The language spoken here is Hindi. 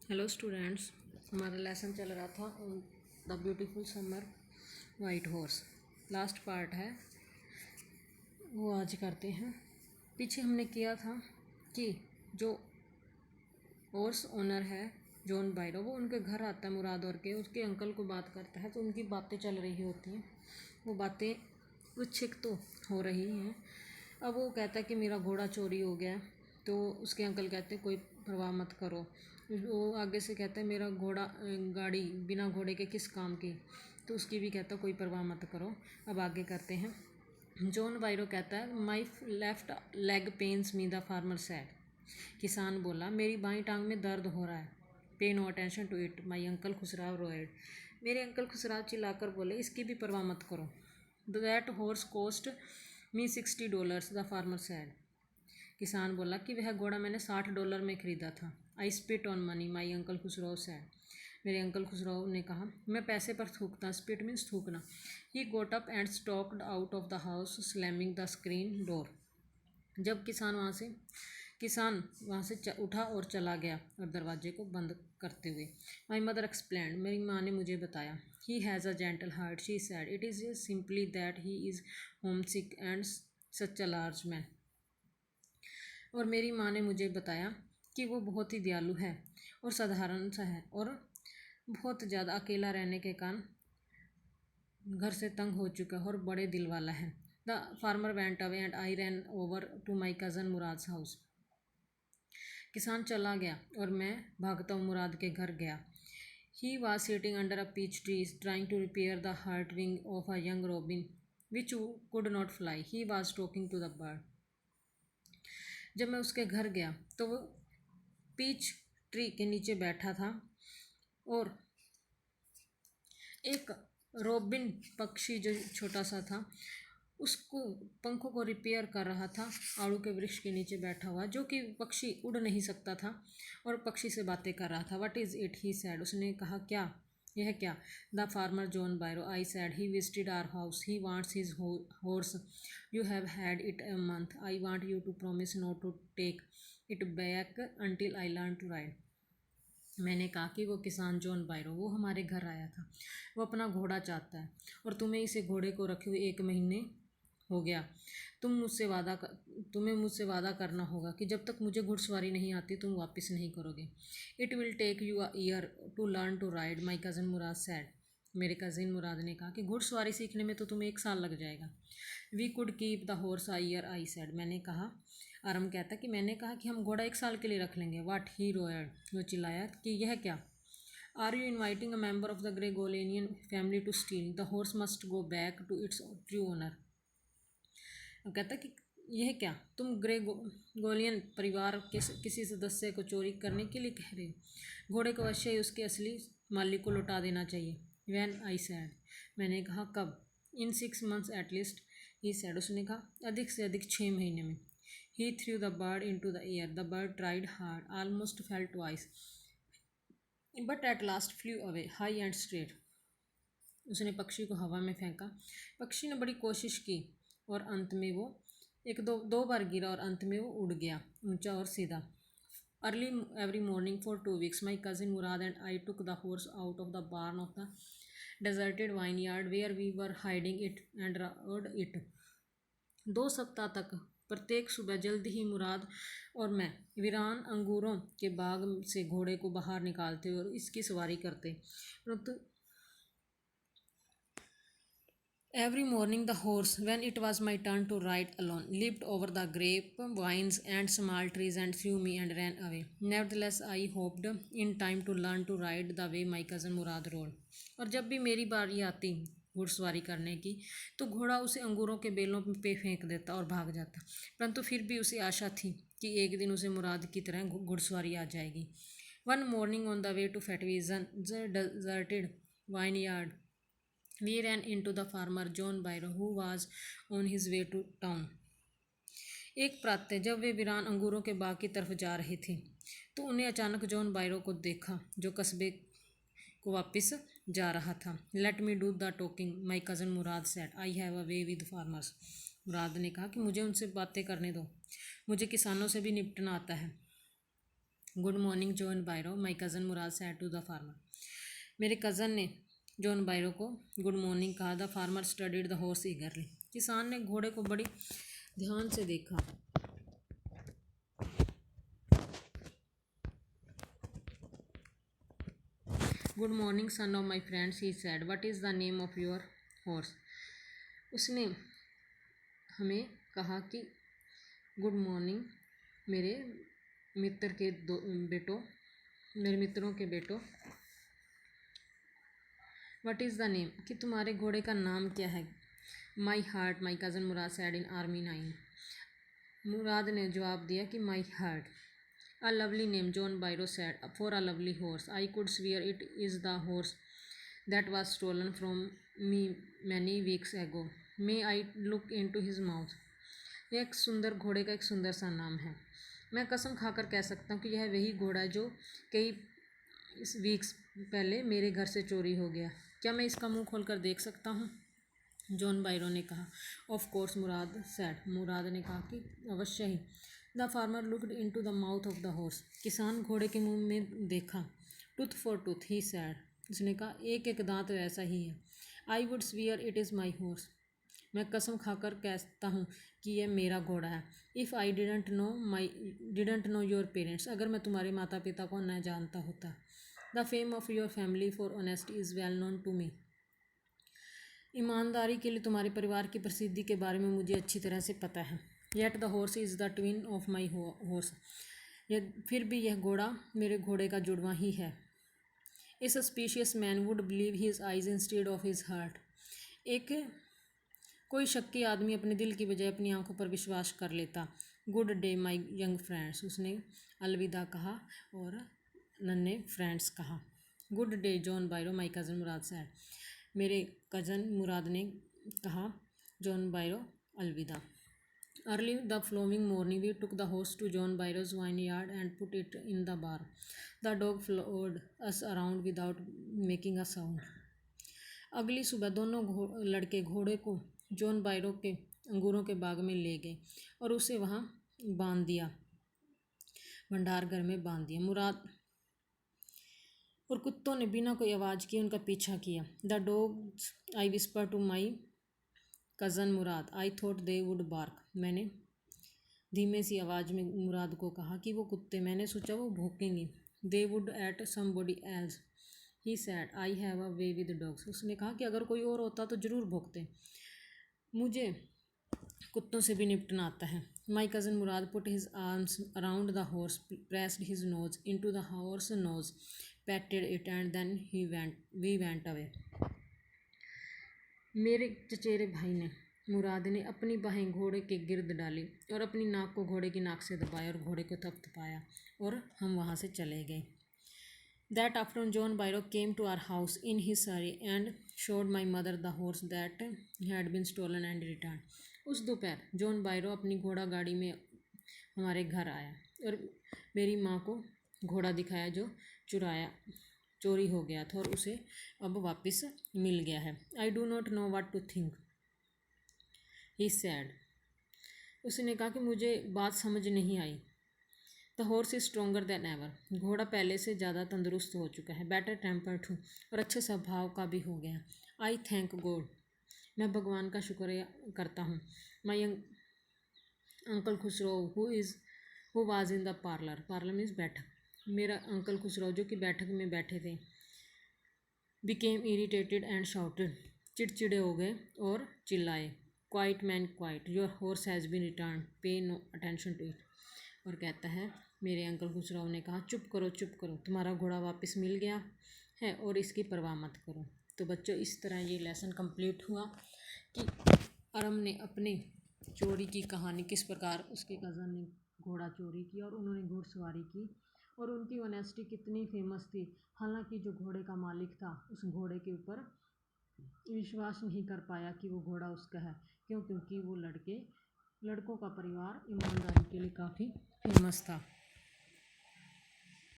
हेलो स्टूडेंट्स, हमारा लेसन चल रहा था the beautiful summer white horse. Last part है वो आज करते हैं। पीछे हमने किया था कि जो हॉर्स ओनर है जॉन बायरो, वो उनके घर आता है मुराद और के, उसके अंकल को बात करता है। तो उनकी बातें चल रही होती हैं, वो बातें उच्छिक तो हो रही हैं। अब वो कहता है कि मेरा घोड़ा चोरी हो गया। तो उसके अंकल कहते हैं कोई परवाह मत करो। वो आगे से कहता है मेरा गाड़ी बिना घोड़े के किस काम की। तो उसकी भी कहता है कोई परवाह मत करो। अब आगे करते हैं। जॉन बायरो कहता है my left leg pens me, the farmer sad. किसान बोला मेरी बाईं टांग में दर्द हो रहा है। Pay no attention to it, my uncle Khosrove roared. मेरे अंकल खुसराव चिल्लाकर बोले इसकी भी परवाह मत करो। That horse cost me $60, the farmer sad. किसान बोला कि वह घोड़ा मैंने $60 में ख़रीदा था। I spit on money, my uncle Khosrove said. मेरे अंकल खुसरो ने कहा मैं पैसे पर थूकता। स्पिट मीन्स थूकना। He got up and stalked out of the house slamming the screen door. जब किसान वहाँ से उठा और चला गया और दरवाजे को बंद करते हुए। माई मदर एक्सप्लेंड, मेरी माँ ने मुझे बताया। He has a gentle heart, she said. It is simply that he is home sick and such a large man. और मेरी माँ ने मुझे बताया कि वो बहुत ही दयालु है और साधारण सा है और बहुत ज़्यादा अकेला रहने के कारण घर से तंग हो चुका है और बड़े दिल वाला है। The farmer went away and I ran over to my cousin Mourad's house. किसान चला गया और मैं भागता हूँ मुराद के घर गया। He was sitting under a peach tree trying to repair the hurt wing of a young robin which could not fly. He was talking to the bird. जब मैं उसके घर गया तो वो पीच ट्री के नीचे बैठा था और एक रॉबिन पक्षी जो छोटा सा था उसको पंखों को रिपेयर कर रहा था। आड़ू के वृक्ष के नीचे बैठा हुआ, जो कि पक्षी उड़ नहीं सकता था और पक्षी से बातें कर रहा था। What is it, he said. उसने कहा क्या, यह क्या। The farmer John Byro, I said, he visited our house, he wants his horse, you have had it a month, I want you to promise not to take it back until I learn to ride. मैंने कहा कि वो किसान जॉन बायरो वो हमारे घर आया था, वो अपना घोड़ा चाहता है और तुम्हें इसे घोड़े को रखे हुए 1 महीने हो गया। तुम्हें मुझसे वादा करना होगा कि जब तक मुझे घुड़सवारी नहीं आती तुम वापस नहीं करोगे। It will take you a year to learn to ride, my cousin Mourad said. मेरे कज़िन मुराद ने कहा कि घुड़सवारी सीखने में तो तुम्हें 1 साल लग जाएगा। We could keep the horse a year, I said. Aram कहता कि मैंने कहा कि हम घोड़ा 1 साल के लिए रख लेंगे। वाट, ही रोयड। वो चिल्लाया कि यह क्या। Are you inviting a member of the Garoghlanian family to steal, the horse must go back to its true owner. कहता कि यह क्या, तुम ग्रेगोलियन परिवार के किसी सदस्य को चोरी करने के लिए कह रहे हो। घोड़े को अवश्य ही उसके असली मालिक को लौटा देना चाहिए। When, I said. मैंने कहा कब। In 6 months at least, he said. उसने कहा अधिक से अधिक 6 महीने में। He threw the bird into the air, the bird tried hard, almost fell twice, but at last flew away high and straight. उसने पक्षी को हवा में फेंका। पक्षी ने बड़ी कोशिश की और अंत में वो दो बार गिरा और अंत में वो उड़ गया ऊंचा और सीधा। Early every morning for 2 weeks my cousin Mourad and I took the horse out of the barn of the deserted vineyard where we were hiding it and rode it. 2 सप्ताह तक प्रत्येक सुबह जल्द ही मुराद और मैं वीरान अंगूरों के बाग से घोड़े को बाहर निकालते और इसकी सवारी करते। परंतु every morning the horse, when it was my turn to ride alone, leaped over the grape vines and small trees and threw me and ran away. Nevertheless, I hoped in time to learn to ride the way my cousin Murad rode. और जब भी मेरी बारी आती घुड़सवारी करने की तो घोड़ा उसे अंगूरों के बेलों पे फेंक देता और भाग जाता। परंतु फिर भी उसे आशा थी कि एक दिन उसे मुराद की तरह घुड़सवारी आ जाएगी। One morning on the way to Fetvajian deserted vineyard, we ran into the farmer John Byro who was on his way to town. एक प्रातः जब वे वीरान अंगूरों के बाग की तरफ जा रहे थे तो उन्हें अचानक जॉन बायरो को देखा जो कस्बे को वापस जा रहा था। Let me do the talking, my cousin Mourad said, I have a way with farmers. Mourad ने कहा कि मुझे उनसे बातें करने दो, मुझे किसानों से भी निपटना आता है। Good morning John Byro, my cousin Mourad said to the farmer. मेरे कज़न ने जॉन बायरो को गुड मॉर्निंग कहा। The farmer studied the horse eagerly. किसान ने घोड़े को बड़ी ध्यान से देखा। Good morning son of my friends, he said, what is the name of your horse. उसने हमें कहा कि गुड मॉर्निंग मेरे मित्र के बेटों, मेरे मित्रों के बेटों। व्हाट इज़ द नेम, कि तुम्हारे घोड़े का नाम क्या है। My heart, my cousin Mourad said in Armenian 9। Mourad ने जवाब दिया कि my heart. A lovely name, John Byro said, for a lovely horse. I could swear it is the horse that was stolen from me many weeks ago. May I look into his mouth. यह एक सुंदर घोड़े का एक सुंदर सा नाम है। मैं कसम खाकर कह सकता हूँ कि यह वही घोड़ा है जो कई वीक्स पहले मेरे घर से चोरी हो गया। क्या मैं इसका मुंह खोलकर देख सकता हूँ, जॉन बायरो ने कहा। Of course, Mourad said, Mourad ने कहा कि अवश्य ही। The farmer looked into the mouth of the horse. किसान घोड़े के मुंह में देखा। Tooth for tooth, he said, उसने कहा एक एक दांत वैसा ही है। I would swear it is my horse, मैं कसम खाकर कहता हूँ कि यह मेरा घोड़ा है। If I didn't know your parents, अगर मैं तुम्हारे माता पिता को न जानता होता। The fame of your family for honesty is well known to me, ईमानदारी के लिए तुम्हारे परिवार की प्रसिद्धि के बारे में मुझे अच्छी तरह से पता है। Yet the horse is the twin of my horse, फिर भी यह घोड़ा मेरे घोड़े का जुड़वा ही है। A suspicious man would believe his eyes instead of his heart, एक कोई शक्की आदमी अपने दिल की बजाय अपनी आंखों पर विश्वास कर लेता। Good day my young friends, उसने अलविदा कहा और नन्हे फ्रेंड्स कहा। Good day John Byro, my cousin Mourad said, मेरे कज़न मुराद ने कहा। जॉन बायरो अलविदा। Early the following morning we took the horse to John Byro's vineyard and put it in the barn. The dog followed us around without making a sound. अगली सुबह दोनों लड़के घोड़े को जॉन बायरो के अंगूरों के बाग में ले गए और उसे वहाँ बांध दिया, भंडार घर में बांध दिया। मुराद और कुत्तों ने बिना कोई आवाज़ किए उनका पीछा किया। The dogs, I whisper to my cousin Mourad, I thought they would bark, मैंने धीमे सी आवाज़ में मुराद को कहा कि वो कुत्ते, मैंने सोचा वो भौंकेंगे। They would at somebody else, he said, I have a way with dogs, उसने कहा कि अगर कोई और होता तो ज़रूर भौंकते, मुझे कुत्तों से भी निपटना आता है। My cousin Mourad put his arms around the horse, pressed his nose into the horse nose, patted it and then we went away. मेरे चचेरे भाई ने, मुराद ने, अपनी बाहें घोड़े के गिर्द डाली और अपनी नाक को घोड़े की नाक से दबाया और घोड़े को थपथपाया और हम वहाँ से चले गए। That afternoon, John Byro came to our house in his surrey and showed my mother the horse that had been stolen and returned. उस दोपहर जॉन बायरो अपनी घोड़ा गाड़ी में हमारे घर आया और मेरी माँ को घोड़ा दिखाया जो चोरी हो गया था और उसे अब वापस मिल गया है। I do not know what to think, he said, उसने कहा कि मुझे बात समझ नहीं आई। The horse is stronger than ever, घोड़ा पहले से ज़्यादा तंदुरुस्त हो चुका है। बेटर टेम्पर्ड हूँ और अच्छे स्वभाव का भी हो गया। आई थैंक गॉड, मैं भगवान का शुक्रिया करता हूँ। माई uncle Khusro who was in the parlour, parlour means बैठक, मेरा अंकल खुसरो जो कि बैठक में बैठे थे, बिकेम इरीटेटेड एंड शाउटेड, चिड़चिड़े हो गए और चिल्लाए। Quiet man quiet, your horse has been return, pay no attention to it, और कहता है मेरे अंकल खुसराव ने कहा चुप करो, तुम्हारा घोड़ा वापस मिल गया है और इसकी परवाह मत करो। तो बच्चों, इस तरह ये लेसन कंप्लीट हुआ कि अरम ने अपने चोरी की कहानी, किस प्रकार उसके कज़न ने घोड़ा चोरी किया और उन्होंने घुड़सवारी की और उनकी ऑनेस्टी कितनी फेमस थी। हालांकि जो घोड़े का मालिक था उस घोड़े के ऊपर विश्वास नहीं कर पाया कि वो घोड़ा उसका है, क्योंकि वो लड़कों का परिवार ईमानदारी के लिए काफ़ी फेमस था।